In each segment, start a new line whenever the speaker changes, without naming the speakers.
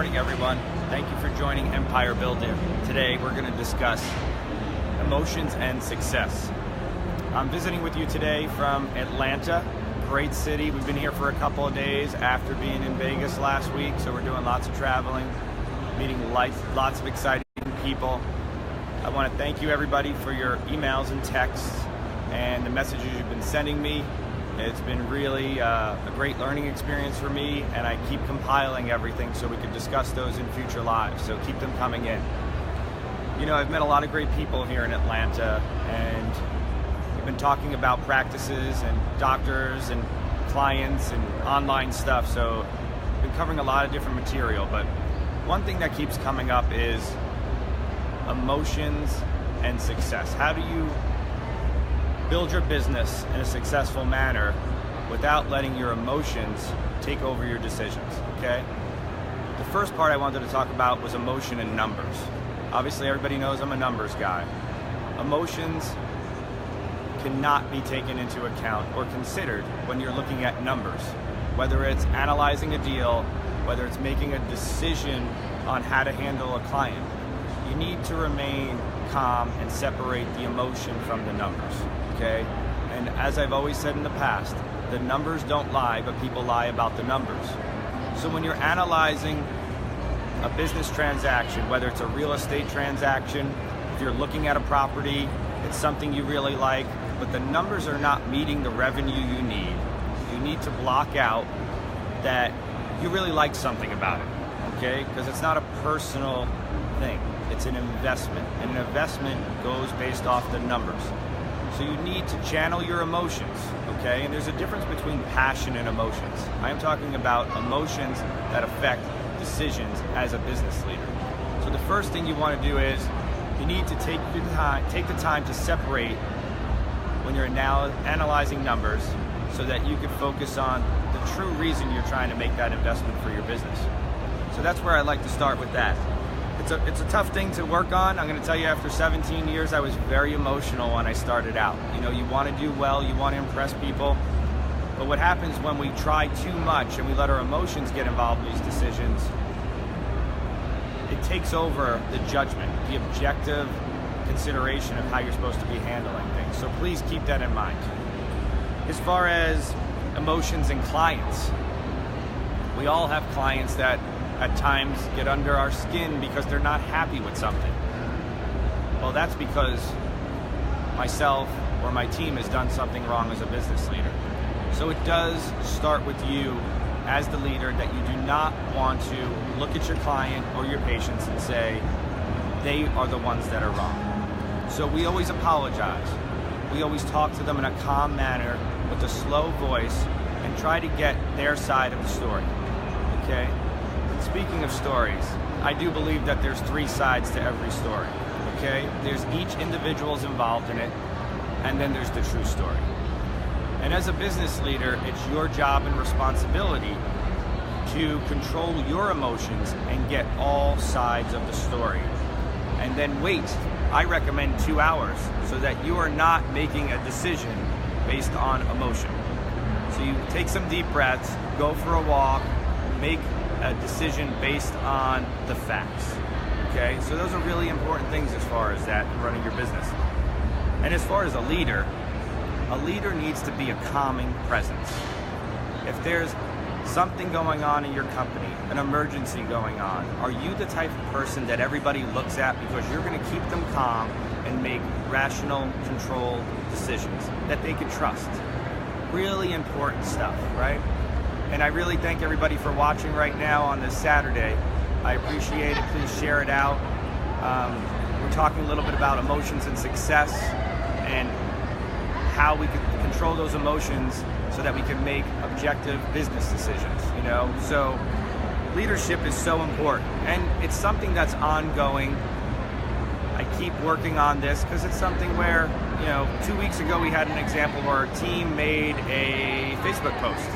morning, everyone. Thank you for joining Empire Builder. Today, we're going to discuss emotions and success. I'm visiting with you today from Atlanta, great city. We've been here for a couple of days after being in Vegas last week, so we're doing lots of traveling, meeting lots of exciting people. I want to thank you, everybody, for your emails and texts and the messages you've been sending me. It's been really a great learning experience for me, and I keep compiling everything so we can discuss those in future lives, so keep them coming in. You know, I've met a lot of great people here in Atlanta, and we've been talking about practices and doctors and clients and online stuff, so I've been covering a lot of different material, but one thing that keeps coming up is emotions and success. How do you build your business in a successful manner without letting your emotions take over your decisions, okay? The first part I wanted to talk about was emotion and numbers. Obviously, everybody knows I'm a numbers guy. Emotions cannot be taken into account or considered when you're looking at numbers, whether it's analyzing a deal, whether it's making a decision on how to handle a client. You need to remain calm and separate the emotion from the numbers, okay? And as I've always said in the past, the numbers don't lie, but people lie about the numbers. So when you're analyzing a business transaction, whether it's a real estate transaction, if you're looking at a property, it's something you really like, but the numbers are not meeting the revenue you need to block out that you really like something about it, okay? Because it's not a personal thing. It's an investment, and an investment goes based off the numbers. So you need to channel your emotions, okay? And there's a difference between passion and emotions. I am talking about emotions that affect decisions as a business leader. So the first thing you want to do is you need to take the time to separate when you're now analyzing numbers so that you can focus on the true reason you're trying to make that investment for your business. So that's where I like to start with that. It's a tough thing to work on. I'm going to tell you, after 17 years, I was very emotional when I started out. You know, you want to do well, you want to impress people, but what happens when we try too much and we let our emotions get involved in these decisions, it takes over the judgment, the objective consideration of how you're supposed to be handling things. So please keep that in mind. As far as emotions and clients, we all have clients that at times get under our skin because they're not happy with something. Well, that's because myself or my team has done something wrong as a business leader. So it does start with you as the leader, that you do not want to look at your client or your patients and say they are the ones that are wrong. So we always apologize. We always talk to them in a calm manner with a slow voice and try to get their side of the story, okay? Speaking of stories, I do believe that there's three sides to every story, okay? There's each individual's involved in it, and then there's the true story. And as a business leader, it's your job and responsibility to control your emotions and get all sides of the story. And then wait, I recommend 2 hours, so that you are not making a decision based on emotion. So you take some deep breaths, go for a walk, make a decision based on the facts, okay? So those are really important things as far as that in running your business. And as far as a leader needs to be a calming presence. If there's something going on in your company, an emergency going on, are you the type of person that everybody looks at because you're going to keep them calm and make rational, controlled decisions that they can trust? Really important stuff, right? And I really thank everybody for watching right now on this Saturday. I appreciate it. Please share it out. We're talking a little bit about emotions and success and how we can control those emotions so that we can make objective business decisions, you know? So leadership is so important, and it's something that's ongoing. I keep working on this because it's something where, you know, 2 weeks ago we had an example where our team made a Facebook post.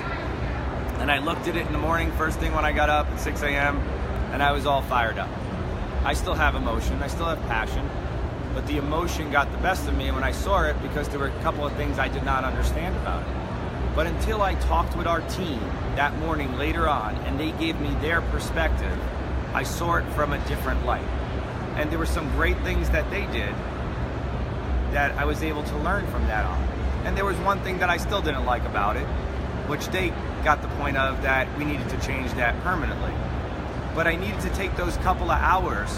And I looked at it in the morning, first thing when I got up at 6 a.m., and I was all fired up. I still have emotion, I still have passion, but the emotion got the best of me when I saw it because there were a couple of things I did not understand about it. But until I talked with our team that morning later on, and they gave me their perspective, I saw it from a different light. And there were some great things that they did that I was able to learn from that on. And there was one thing that I still didn't like about it, which they got the point of that we needed to change that permanently. But I needed to take those couple of hours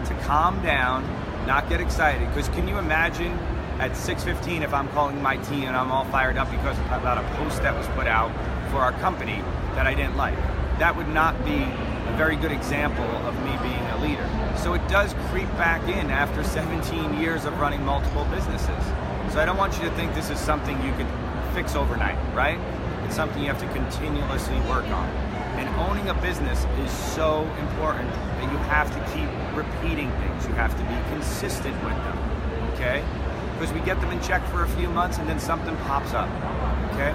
to calm down, not get excited. Because can you imagine at 6:15 if I'm calling my team and I'm all fired up because about a post that was put out for our company that I didn't like? That would not be a very good example of me being a leader. So it does creep back in after 17 years of running multiple businesses. So I don't want you to think this is something you could fix overnight, right? It's something you have to continuously work on. And owning a business is so important that you have to keep repeating things. You have to be consistent with them, okay? Because we get them in check for a few months and then something pops up, okay?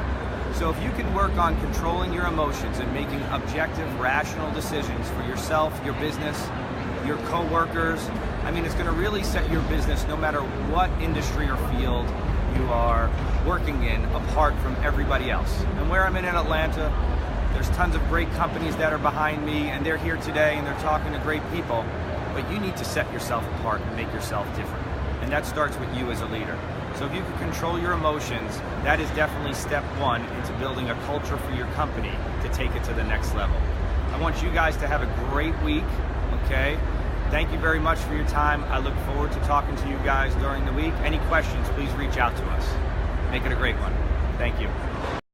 So if you can work on controlling your emotions and making objective, rational decisions for yourself, your business, your coworkers, I mean, it's going to really set your business, no matter what industry or field you are working in, apart from everybody else. And where I'm in Atlanta, there's tons of great companies that are behind me, and they're here today, and they're talking to great people. But you need to set yourself apart and make yourself different. And that starts with you as a leader. So if you can control your emotions, that is definitely step one into building a culture for your company to take it to the next level. I want you guys to have a great week, okay? Thank you very much for your time. I look forward to talking to you guys during the week. Any questions, please reach out to us. Make it a great one. Thank you.